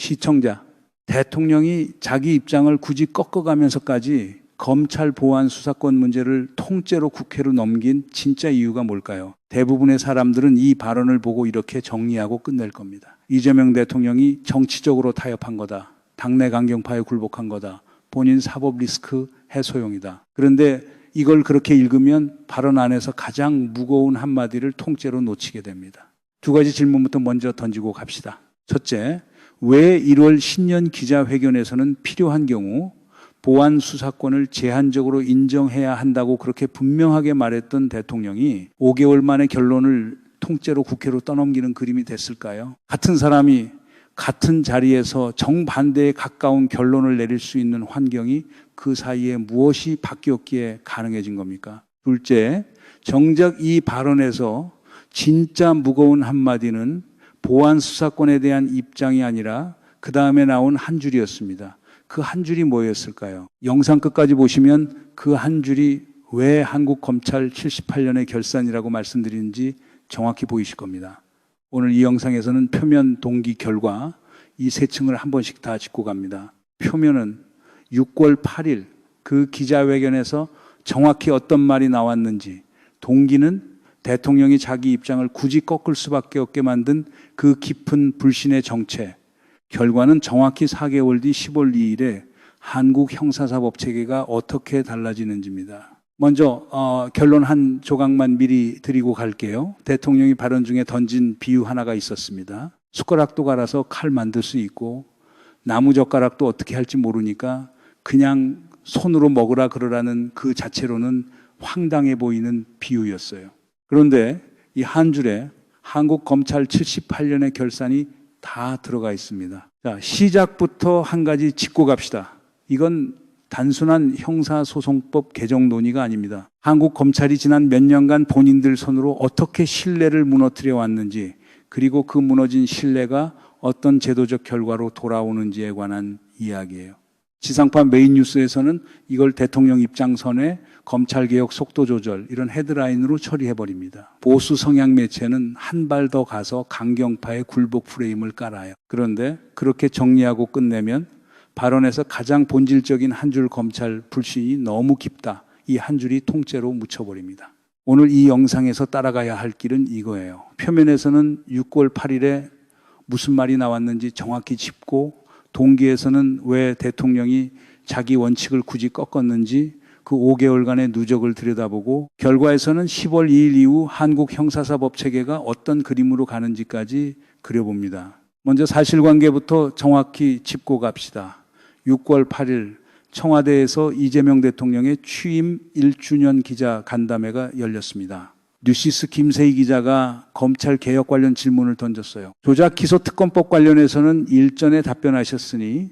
시청자, 대통령이 자기 입장을 굳이 꺾어가면서까지 검찰 보안 수사권 문제를 통째로 국회로 넘긴 진짜 이유가 뭘까요? 대부분의 사람들은 이 발언을 보고 이렇게 정리하고 끝낼 겁니다. 이재명 대통령이 정치적으로 타협한 거다. 당내 강경파에 굴복한 거다. 본인 사법 리스크 해소용이다. 그런데 이걸 그렇게 읽으면 발언 안에서 가장 무거운 한마디를 통째로 놓치게 됩니다. 두 가지 질문부터 먼저 던지고 갑시다. 첫째, 왜 1월 신년 기자회견에서는 필요한 경우 보안 수사권을 제한적으로 인정해야 한다고 그렇게 분명하게 말했던 대통령이 5개월 만에 결론을 통째로 국회로 떠넘기는 그림이 됐을까요? 같은 사람이 같은 자리에서 정반대에 가까운 결론을 내릴 수 있는 환경이 그 사이에 무엇이 바뀌었기에 가능해진 겁니까? 둘째, 정작 이 발언에서 진짜 무거운 한마디는 보안 수사권에 대한 입장이 아니라 그 다음에 나온 한 줄이었습니다. 그 한 줄이 뭐였을까요? 영상 끝까지 보시면 그 한 줄이 왜 한국 검찰 78년의 결산이라고 말씀드리는지 정확히 보이실 겁니다. 오늘 이 영상에서는 표면, 동기, 결과 이 세 층을 한 번씩 다 짚고 갑니다. 표면은 6월 8일 그 기자회견에서 정확히 어떤 말이 나왔는지, 동기는 대통령이 자기 입장을 굳이 꺾을 수밖에 없게 만든 그 깊은 불신의 정체, 결과는 정확히 4개월 뒤 10월 2일에 한국 형사사법체계가 어떻게 달라지는지입니다. 먼저 결론 한 조각만 미리 드리고 갈게요. 대통령이 발언 중에 던진 비유 하나가 있었습니다. 숟가락도 갈아서 칼 만들 수 있고 나무젓가락도 어떻게 할지 모르니까 그냥 손으로 먹으라 그러라는 그 자체로는 황당해 보이는 비유였어요. 그런데 이 한 줄에 한국 검찰 78년의 결산이 다 들어가 있습니다. 자, 시작부터 한 가지 짚고 갑시다. 이건 단순한 형사소송법 개정 논의가 아닙니다. 한국 검찰이 지난 몇 년간 본인들 손으로 어떻게 신뢰를 무너뜨려 왔는지, 그리고 그 무너진 신뢰가 어떤 제도적 결과로 돌아오는지에 관한 이야기예요. 지상파 메인 뉴스에서는 이걸 대통령 입장선에 검찰개혁 속도조절 이런 헤드라인으로 처리해버립니다. 보수 성향 매체는 한 발 더 가서 강경파의 굴복 프레임을 깔아요. 그런데 그렇게 정리하고 끝내면 발언에서 가장 본질적인 한 줄 검찰 불신이 너무 깊다. 이 한 줄이 통째로 묻혀버립니다. 오늘 이 영상에서 따라가야 할 길은 이거예요. 표면에서는 6월 8일에 무슨 말이 나왔는지 정확히 짚고, 동기에서는 왜 대통령이 자기 원칙을 굳이 꺾었는지 그 5개월간의 누적을 들여다보고, 결과에서는 10월 2일 이후 한국 형사사법체계가 어떤 그림으로 가는지까지 그려봅니다. 먼저 사실관계부터 정확히 짚고 갑시다. 6월 8일 청와대에서 이재명 대통령의 취임 1주년 기자 간담회가 열렸습니다. 뉴시스 김세희 기자가 검찰 개혁 관련 질문을 던졌어요. 조작 기소 특검법 관련해서는 일전에 답변하셨으니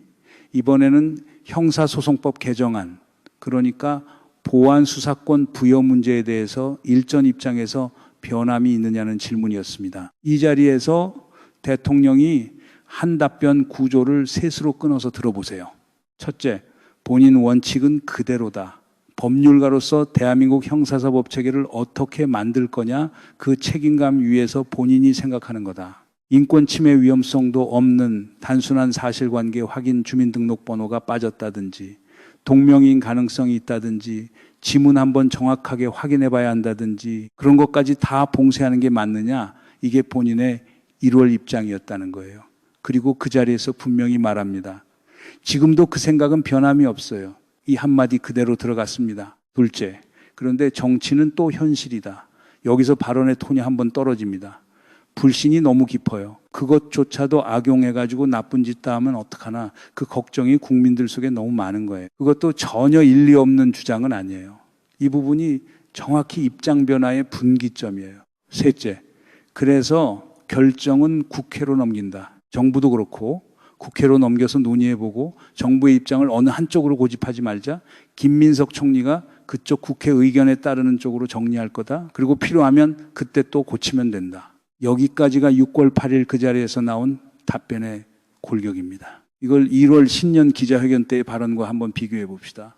이번에는 형사소송법 개정안, 그러니까 보안 수사권 부여 문제에 대해서 일전 입장에서 변함이 있느냐는 질문이었습니다. 이 자리에서 대통령이 한 답변 구조를 셋으로 끊어서 들어보세요. 첫째, 본인 원칙은 그대로다. 법률가로서 대한민국 형사사법체계를 어떻게 만들 거냐, 그 책임감 위에서 본인이 생각하는 거다. 인권 침해 위험성도 없는 단순한 사실관계 확인 주민등록번호가 빠졌다든지, 동명이인 가능성이 있다든지, 지문 한번 정확하게 확인해 봐야 한다든지, 그런 것까지 다 봉쇄하는 게 맞느냐, 이게 본인의 1월 입장이었다는 거예요. 그리고 그 자리에서 분명히 말합니다. 지금도 그 생각은 변함이 없어요. 이 한마디 그대로 들어갔습니다. 둘째, 그런데 정치는 또 현실이다. 여기서 발언의 톤이 한번 떨어집니다. 불신이 너무 깊어요. 그것조차도 악용해가지고 나쁜 짓 다 하면 어떡하나, 그 걱정이 국민들 속에 너무 많은 거예요. 그것도 전혀 일리 없는 주장은 아니에요. 이 부분이 정확히 입장 변화의 분기점이에요. 셋째, 그래서 결정은 국회로 넘긴다. 정부도 그렇고 국회로 넘겨서 논의해보고 정부의 입장을 어느 한쪽으로 고집하지 말자. 김민석 총리가 그쪽 국회 의견에 따르는 쪽으로 정리할 거다. 그리고 필요하면 그때 또 고치면 된다. 여기까지가 6월 8일 그 자리에서 나온 답변의 골격입니다. 이걸 1월 신년 기자회견 때의 발언과 한번 비교해 봅시다.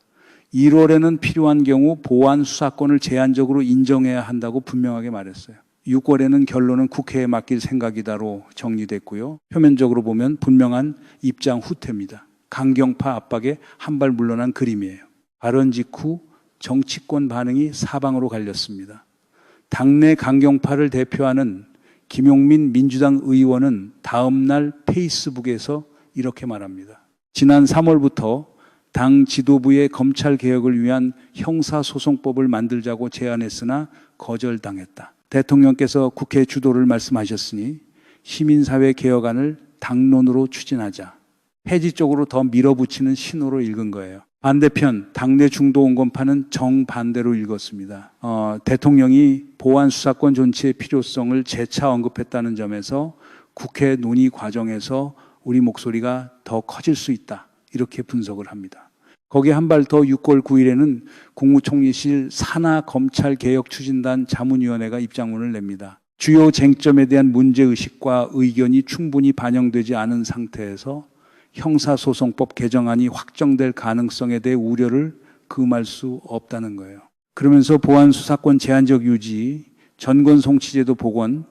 1월에는 필요한 경우 보안 수사권을 제한적으로 인정해야 한다고 분명하게 말했어요. 6월에는 결론은 국회에 맡길 생각이다로 정리됐고요. 표면적으로 보면 분명한 입장 후퇴입니다. 강경파 압박에 한 발 물러난 그림이에요. 발언 직후 정치권 반응이 사방으로 갈렸습니다. 당내 강경파를 대표하는 김용민 민주당 의원은 다음 날 페이스북에서 이렇게 말합니다. 지난 3월부터 당 지도부의 검찰 개혁을 위한 형사소송법을 만들자고 제안했으나 거절당했다. 대통령께서 국회 주도를 말씀하셨으니 시민사회 개혁안을 당론으로 추진하자. 폐지 쪽으로 더 밀어붙이는 신호로 읽은 거예요. 반대편 당내 중도 온건파는 정반대로 읽었습니다. 대통령이 보안 수사권 존치의 필요성을 재차 언급했다는 점에서 국회 논의 과정에서 우리 목소리가 더 커질 수 있다. 이렇게 분석을 합니다. 거기에 한 발 더 6월 9일에는 국무총리실 산하검찰개혁추진단 자문위원회가 입장문을 냅니다. 주요 쟁점에 대한 문제의식과 의견이 충분히 반영되지 않은 상태에서 형사소송법 개정안이 확정될 가능성에 대해 우려를 금할 수 없다는 거예요. 그러면서 보안수사권 제한적 유지, 전권송치제도 복원,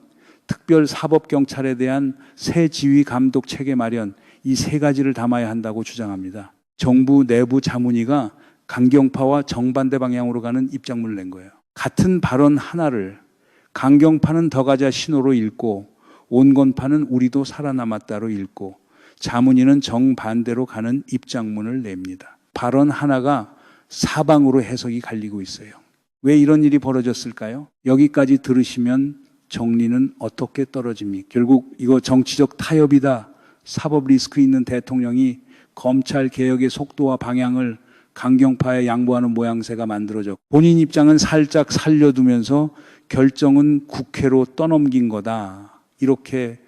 특별사법경찰에 대한 새 지휘 감독 체계 마련, 이 세 가지를 담아야 한다고 주장합니다. 정부 내부 자문위가 강경파와 정반대 방향으로 가는 입장문을 낸 거예요. 같은 발언 하나를 강경파는 더 가자 신호로 읽고 온건파는 우리도 살아남았다로 읽고 자문위는 정반대로 가는 입장문을 냅니다. 발언 하나가 사방으로 해석이 갈리고 있어요. 왜 이런 일이 벌어졌을까요? 여기까지 들으시면 정리는 어떻게 떨어집니까? 결국 이거 정치적 타협이다. 사법 리스크 있는 대통령이 검찰 개혁의 속도와 방향을 강경파에 양보하는 모양새가 만들어졌고 본인 입장은 살짝 살려두면서 결정은 국회로 떠넘긴 거다. 이렇게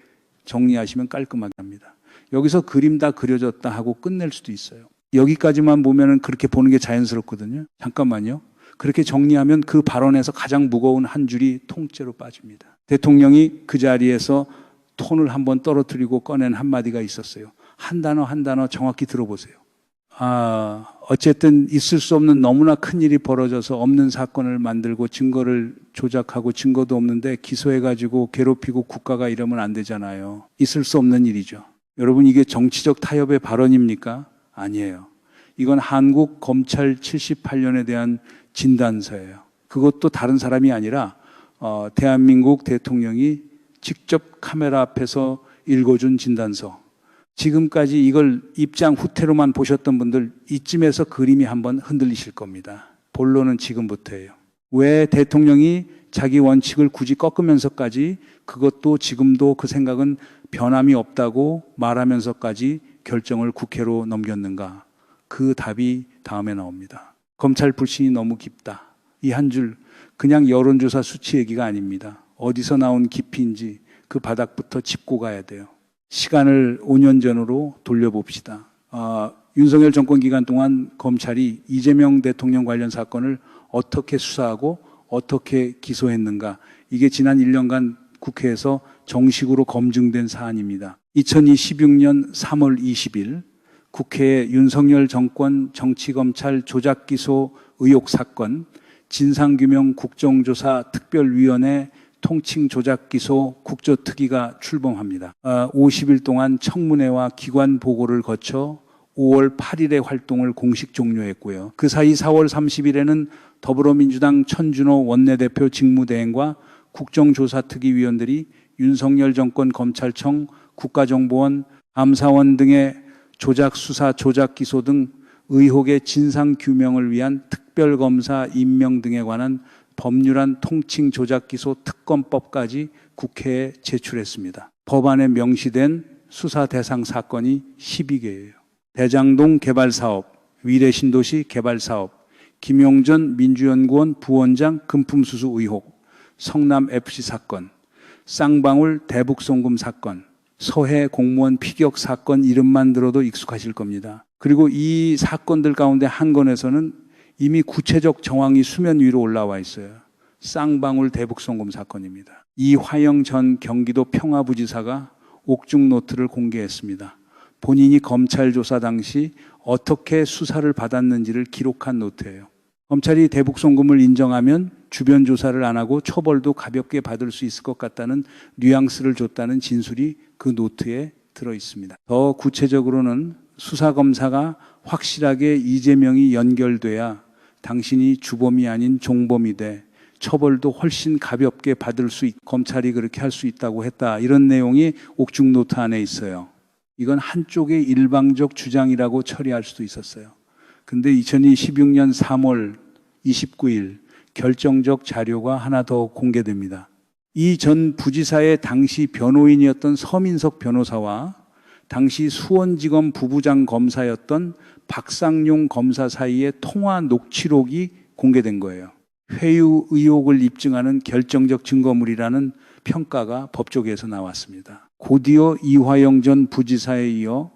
정리하시면 깔끔하게 합니다. 여기서 그림 다 그려졌다 하고 끝낼 수도 있어요. 여기까지만 보면은 그렇게 보는 게 자연스럽거든요. 잠깐만요. 그렇게 정리하면 그 발언에서 가장 무거운 한 줄이 통째로 빠집니다. 대통령이 그 자리에서 톤을 한번 떨어뜨리고 꺼낸 한마디가 있었어요. 한 단어 한 단어 정확히 들어보세요. 어쨌든 있을 수 없는 너무나 큰 일이 벌어져서 없는 사건을 만들고 증거를 조작하고 증거도 없는데 기소해가지고 괴롭히고 국가가 이러면 안 되잖아요. 있을 수 없는 일이죠. 여러분 이게 정치적 타협의 발언입니까? 아니에요. 이건 한국 검찰 78년에 대한 진단서예요. 그것도 다른 사람이 아니라 대한민국 대통령이 직접 카메라 앞에서 읽어준 진단서. 지금까지 이걸 입장 후퇴로만 보셨던 분들 이쯤에서 그림이 한번 흔들리실 겁니다. 본론은 지금부터예요. 왜 대통령이 자기 원칙을 굳이 꺾으면서까지 그것도 지금도 그 생각은 변함이 없다고 말하면서까지 결정을 국회로 넘겼는가? 그 답이 다음에 나옵니다. 검찰 불신이 너무 깊다. 이 한 줄 그냥 여론조사 수치 얘기가 아닙니다. 어디서 나온 깊이인지 그 바닥부터 짚고 가야 돼요. 시간을 5년 전으로 돌려봅시다. 윤석열 정권 기간 동안 검찰이 이재명 대통령 관련 사건을 어떻게 수사하고 어떻게 기소했는가. 이게 지난 1년간 국회에서 정식으로 검증된 사안입니다. 2016년 3월 20일 국회에 윤석열 정권 정치검찰 조작기소 의혹 사건 진상규명 국정조사 특별위원회 통칭조작기소 국조특위가 출범합니다. 50일 동안 청문회와 기관 보고를 거쳐 5월 8일에 활동을 공식 종료했고요. 그 사이 4월 30일에는 더불어민주당 천준호 원내대표 직무대행과 국정조사특위위원들이 윤석열 정권 검찰청, 국가정보원, 감사원 등의 조작수사, 조작기소 등 의혹의 진상규명을 위한 특별검사 임명 등에 관한 법률안 통칭 조작기소 특검법까지 국회에 제출했습니다. 법안에 명시된 수사 대상 사건이 12개예요. 대장동 개발사업, 위례신도시 개발사업, 김용전 민주연구원 부원장 금품수수 의혹, 성남FC 사건, 쌍방울 대북송금 사건, 서해 공무원 피격 사건 이름만 들어도 익숙하실 겁니다. 그리고 이 사건들 가운데 한 건에서는 이미 구체적 정황이 수면 위로 올라와 있어요. 쌍방울 대북송금 사건입니다. 이화영 전 경기도 평화부지사가 옥중 노트를 공개했습니다. 본인이 검찰 조사 당시 어떻게 수사를 받았는지를 기록한 노트예요. 검찰이 대북 송금을 인정하면 주변 조사를 안 하고 처벌도 가볍게 받을 수 있을 것 같다는 뉘앙스를 줬다는 진술이 그 노트에 들어 있습니다. 더 구체적으로는 수사검사가 확실하게 이재명이 연결돼야 당신이 주범이 아닌 종범이 돼 처벌도 훨씬 가볍게 받을 수 검찰이 그렇게 할 수 있다고 했다. 이런 내용이 옥중 노트 안에 있어요. 이건 한쪽의 일방적 주장이라고 처리할 수도 있었어요. 근데 2016년 3월 29일 결정적 자료가 하나 더 공개됩니다. 이 전 부지사의 당시 변호인이었던 서민석 변호사와 당시 수원지검 부부장 검사였던 박상용 검사 사이의 통화 녹취록이 공개된 거예요. 회유 의혹을 입증하는 결정적 증거물이라는 평가가 법조계에서 나왔습니다. 곧이어 이화영 전 부지사에 이어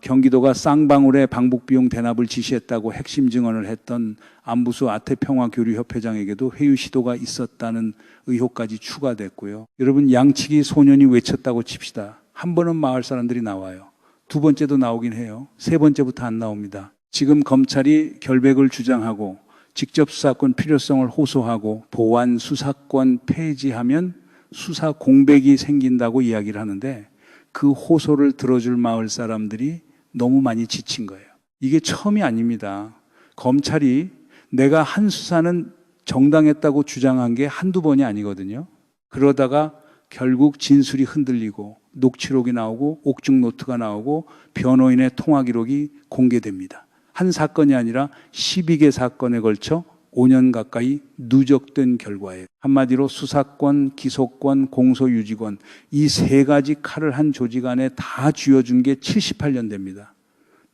경기도가 쌍방울의 방북비용 대납을 지시했다고 핵심 증언을 했던 안부수 아태평화교류협회장에게도 회유 시도가 있었다는 의혹까지 추가됐고요. 여러분, 양치기 소년이 외쳤다고 칩시다. 한 번은 마을 사람들이 나와요. 두 번째도 나오긴 해요. 세 번째부터 안 나옵니다. 지금 검찰이 결백을 주장하고 직접 수사권 필요성을 호소하고 보완 수사권 폐지하면 수사 공백이 생긴다고 이야기를 하는데 그 호소를 들어줄 마을 사람들이 너무 많이 지친 거예요. 이게 처음이 아닙니다. 검찰이 내가 한 수사는 정당했다고 주장한 게 한두 번이 아니거든요. 그러다가 결국 진술이 흔들리고 녹취록이 나오고 옥중 노트가 나오고 변호인의 통화 기록이 공개됩니다. 한 사건이 아니라 12개 사건에 걸쳐 5년 가까이 누적된 결과예요. 한마디로 수사권, 기소권, 공소유지권 이 세 가지 칼을 한 조직 안에 다 쥐어준 게 78년 됩니다.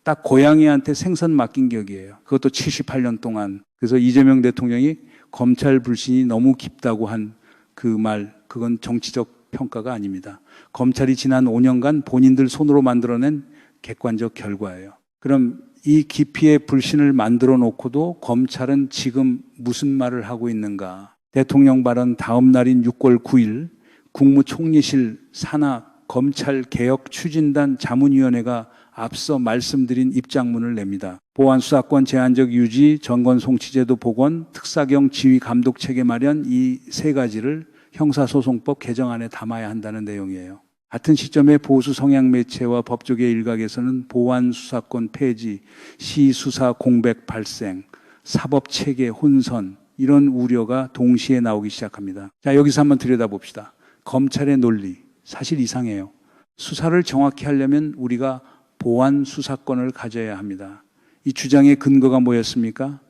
딱 고양이한테 생선 맡긴 격이에요. 그것도 78년 동안. 그래서 이재명 대통령이 검찰 불신이 너무 깊다고 한 그 말, 그건 정치적 평가가 아닙니다. 검찰이 지난 5년간 본인들 손으로 만들어낸 객관적 결과예요. 그럼 이 깊이의 불신을 만들어 놓고도 검찰은 지금 무슨 말을 하고 있는가? 대통령 발언 다음 날인 6월 9일 국무총리실 산하 검찰개혁 추진단 자문위원회가 앞서 말씀드린 입장문을 냅니다. 보안 수사권 제한적 유지, 정권 송치제도 복원, 특사경 지휘 감독 체계 마련 이 세 가지를 형사소송법 개정안에 담아야 한다는 내용이에요. 같은 시점에 보수 성향 매체와 법조계 일각에서는 보안 수사권 폐지, 시수사 공백 발생, 사법 체계 혼선 이런 우려가 동시에 나오기 시작합니다. 자, 여기서 한번 들여다봅시다. 검찰의 논리 사실 이상해요. 수사를 정확히 하려면 우리가 보안 수사권을 가져야 합니다. 이 주장의 근거가 뭐였습니까?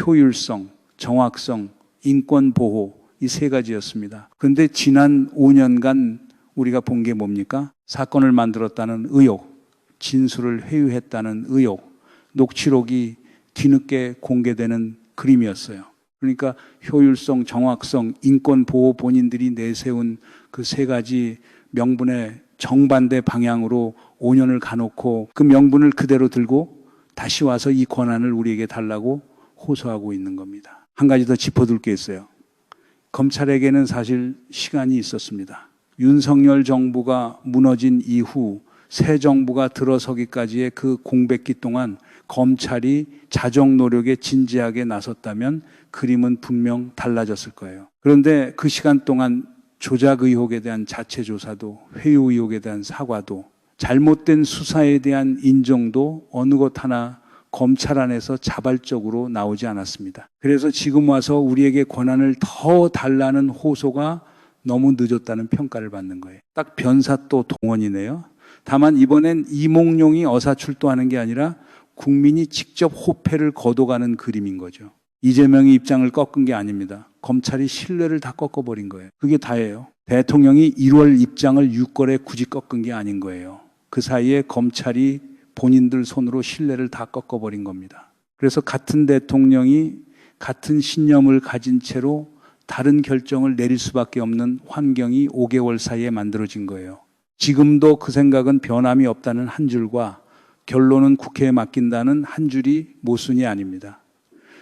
효율성, 정확성, 인권 보호 이 세 가지였습니다. 그런데 지난 5년간 우리가 본 게 뭡니까? 사건을 만들었다는 의혹, 진술을 회유했다는 의혹, 녹취록이 뒤늦게 공개되는 그림이었어요. 그러니까 효율성, 정확성, 인권 보호 본인들이 내세운 그 세 가지 명분의 정반대 방향으로 5년을 가놓고 그 명분을 그대로 들고 다시 와서 이 권한을 우리에게 달라고 호소하고 있는 겁니다. 한 가지 더 짚어둘 게 있어요. 검찰에게는 사실 시간이 있었습니다. 윤석열 정부가 무너진 이후 새 정부가 들어서기까지의 그 공백기 동안 검찰이 자정 노력에 진지하게 나섰다면 그림은 분명 달라졌을 거예요. 그런데 그 시간 동안 조작 의혹에 대한 자체 조사도, 회유 의혹에 대한 사과도, 잘못된 수사에 대한 인정도 어느 것 하나 검찰 안에서 자발적으로 나오지 않았습니다. 그래서 지금 와서 우리에게 권한을 더 달라는 호소가 너무 늦었다는 평가를 받는 거예요. 딱 변사또 동원이네요. 다만 이번엔 이몽룡이 어사출두하는 게 아니라 국민이 직접 호패를 걷어가는 그림인 거죠. 이재명이 입장을 꺾은 게 아닙니다. 검찰이 신뢰를 다 꺾어버린 거예요. 그게 다예요. 대통령이 1월 입장을 6월에 굳이 꺾은 게 아닌 거예요. 그 사이에 검찰이 본인들 손으로 신뢰를 다 꺾어버린 겁니다. 그래서 같은 대통령이 같은 신념을 가진 채로 다른 결정을 내릴 수밖에 없는 환경이 5개월 사이에 만들어진 거예요. 지금도 그 생각은 변함이 없다는 한 줄과 결론은 국회에 맡긴다는 한 줄이 모순이 아닙니다.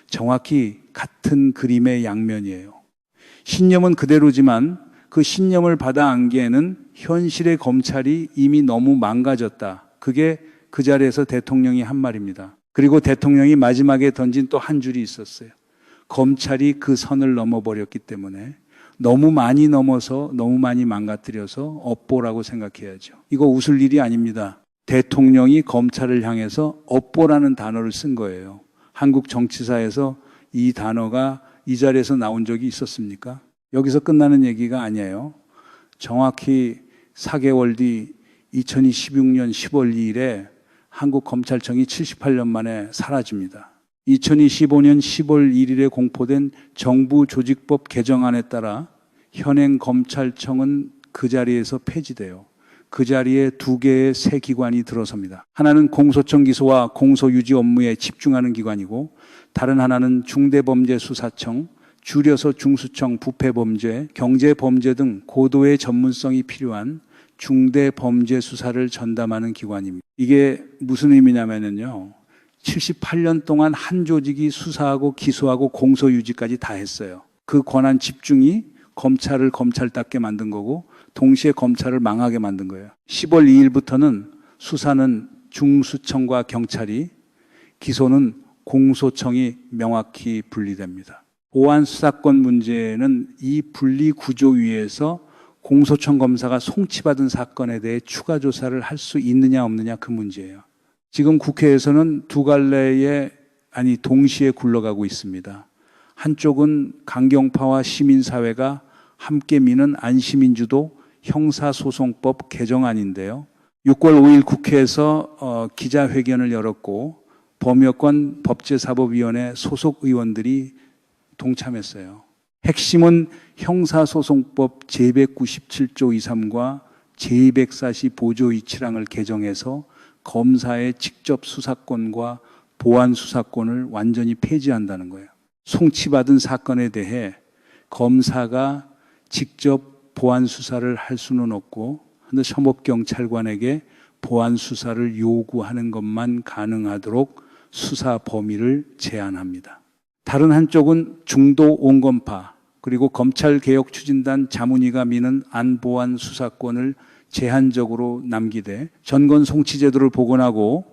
정확히 같은 그림의 양면이에요. 신념은 그대로지만 그 신념을 받아 안기에는 현실의 검찰이 이미 너무 망가졌다. 그게 그 자리에서 대통령이 한 말입니다. 그리고 대통령이 마지막에 던진 또 한 줄이 있었어요. 검찰이 그 선을 넘어버렸기 때문에 너무 많이 넘어서 너무 많이 망가뜨려서 업보라고 생각해야죠. 이거 웃을 일이 아닙니다. 대통령이 검찰을 향해서 업보라는 단어를 쓴 거예요. 한국 정치사에서 이 단어가 이 자리에서 나온 적이 있었습니까? 여기서 끝나는 얘기가 아니에요. 정확히 4개월 뒤 2016년 10월 2일에 한국검찰청이 78년 만에 사라집니다. 2025년 10월 1일에 공포된 정부조직법 개정안에 따라 현행 검찰청은 그 자리에서 폐지돼요. 그 자리에 2개의 새 기관이 들어섭니다. 하나는 공소청 기소와 공소 유지 업무에 집중하는 기관이고, 다른 하나는 중대범죄수사청, 줄여서 중수청, 부패범죄, 경제범죄 등 고도의 전문성이 필요한 중대범죄수사를 전담하는 기관입니다. 이게 무슨 의미냐면요, 78년 동안 한 조직이 수사하고 기소하고 공소유지까지 다 했어요. 그 권한 집중이 검찰을 검찰답게 만든 거고, 동시에 검찰을 망하게 만든 거예요. 10월 2일부터는 수사는 중수청과 경찰이, 기소는 공소청이 명확히 분리됩니다. 보안 수사권 문제는 이 분리 구조 위에서 공소청 검사가 송치받은 사건에 대해 추가 조사를 할 수 있느냐 없느냐, 그 문제예요. 지금 국회에서는 두 갈래의, 동시에 굴러가고 있습니다. 한쪽은 강경파와 시민사회가 함께 미는 안시민주도 형사소송법 개정안인데요. 6월 5일 국회에서 기자회견을 열었고, 범여권 법제사법위원회 소속 의원들이 동참했어요. 핵심은 형사소송법 제197조 23과 제240 보조 2칠항을 개정해서 검사의 직접 수사권과 보안 수사권을 완전히 폐지한다는 거예요. 송치받은 사건에 대해 검사가 직접 보안 수사를 할 수는 없고, 서목경찰관에게 보안 수사를 요구하는 것만 가능하도록 수사 범위를 제한합니다. 다른 한쪽은 중도 온건파, 그리고 검찰개혁 추진단 자문위가 미는 안보안 수사권을 제한적으로 남기되 전권 송치 제도를 복원하고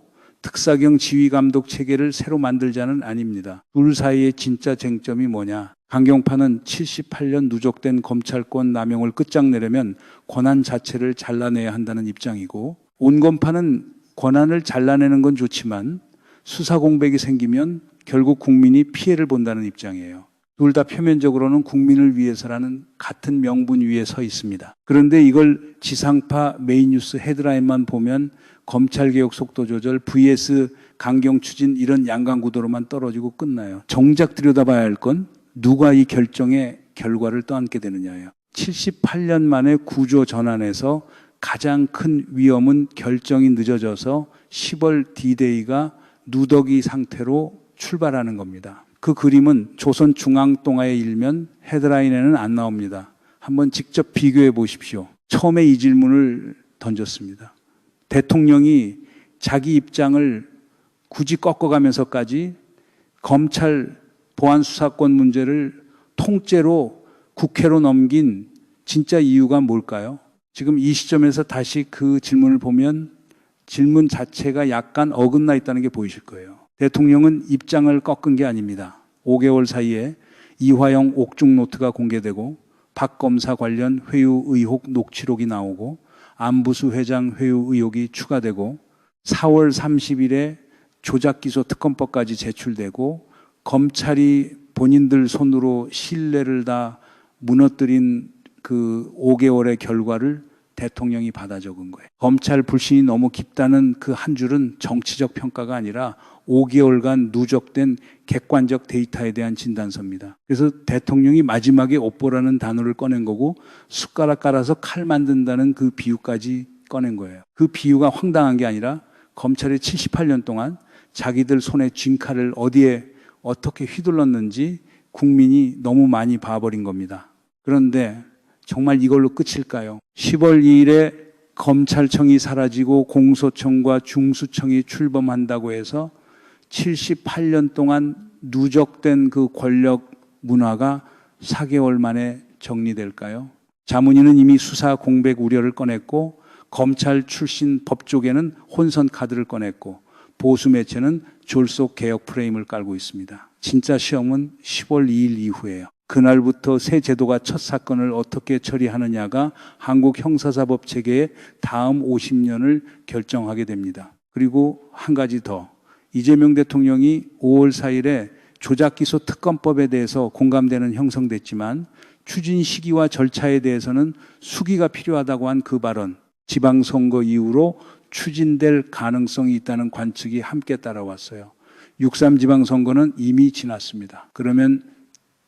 특사경 지휘감독 체계를 새로 만들자는 아닙니다. 둘 사이의 진짜 쟁점이 뭐냐? 강경파는 78년 누적된 검찰권 남용을 끝장내려면 권한 자체를 잘라내야 한다는 입장이고, 온건파는 권한을 잘라내는 건 좋지만 수사 공백이 생기면 결국 국민이 피해를 본다는 입장이에요. 둘 다 표면적으로는 국민을 위해서라는 같은 명분 위에 서 있습니다. 그런데 이걸 지상파 메인뉴스 헤드라인만 보면 검찰개혁 속도 조절, vs 강경 추진, 이런 양강구도로만 떨어지고 끝나요. 정작 들여다봐야 할 건 누가 이 결정의 결과를 떠안게 되느냐예요. 78년 만에 구조 전환에서 가장 큰 위험은 결정이 늦어져서 10월 D-Day가 누더기 상태로 출발하는 겁니다. 그 그림은 조선중앙동아의 일면 헤드라인에는 안 나옵니다. 한번 직접 비교해 보십시오. 처음에 이 질문을 던졌습니다. 대통령이 자기 입장을 굳이 꺾어가면서까지 검찰 보안 수사권 문제를 통째로 국회로 넘긴 진짜 이유가 뭘까요? 지금 이 시점에서 다시 그 질문을 보면 질문 자체가 약간 어긋나 있다는 게 보이실 거예요. 대통령은 입장을 꺾은 게 아닙니다. 5개월 사이에 이화영 옥중 노트가 공개되고 박 검사 관련 회유 의혹 녹취록이 나오고 안부수 회장 회유 의혹이 추가되고 4월 30일에 조작기소 특검법까지 제출되고 검찰이 본인들 손으로 신뢰를 다 무너뜨린 그 5개월의 결과를 대통령이 받아 적은 거예요. 검찰 불신이 너무 깊다는 그 한 줄은 정치적 평가가 아니라 5개월간 누적된 객관적 데이터에 대한 진단서입니다. 그래서 대통령이 마지막에 업보라는 단어를 꺼낸 거고, 숟가락 깔아서 칼 만든다는 그 비유까지 꺼낸 거예요. 그 비유가 황당한 게 아니라 검찰이 78년 동안 자기들 손에 쥔 칼을 어디에 어떻게 휘둘렀는지 국민이 너무 많이 봐버린 겁니다. 그런데 정말 이걸로 끝일까요? 10월 2일에 검찰청이 사라지고 공소청과 중수청이 출범한다고 해서 78년 동안 누적된 그 권력 문화가 4개월 만에 정리될까요? 자문위는 이미 수사 공백 우려를 꺼냈고, 검찰 출신 법조계는 혼선 카드를 꺼냈고, 보수 매체는 졸속 개혁 프레임을 깔고 있습니다. 진짜 시험은 10월 2일 이후예요. 그날부터 새 제도가 첫 사건을 어떻게 처리하느냐가 한국 형사사법 체계의 다음 50년을 결정하게 됩니다. 그리고 한 가지 더. 이재명 대통령이 5월 4일에 조작기소 특검법에 대해서 공감대는 형성됐지만 추진 시기와 절차에 대해서는 수기가 필요하다고 한 그 발언, 지방선거 이후로 추진될 가능성이 있다는 관측이 함께 따라왔어요. 6.3 지방선거는 이미 지났습니다. 그러면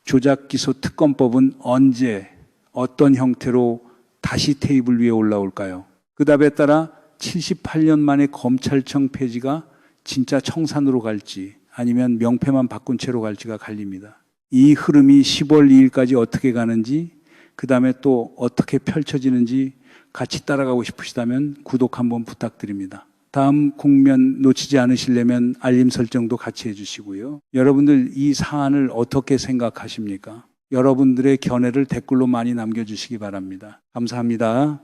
조작기소 특검법은 언제 어떤 형태로 다시 테이블 위에 올라올까요? 그 답에 따라 78년 만에 검찰청 폐지가 진짜 청산으로 갈지 아니면 명패만 바꾼 채로 갈지가 갈립니다. 이 흐름이 10월 2일까지 어떻게 가는지, 그 다음에 또 어떻게 펼쳐지는지 같이 따라가고 싶으시다면 구독 한번 부탁드립니다. 다음 국면 놓치지 않으시려면 알림 설정도 같이 해주시고요. 여러분들 이 사안을 어떻게 생각하십니까? 여러분들의 견해를 댓글로 많이 남겨주시기 바랍니다. 감사합니다.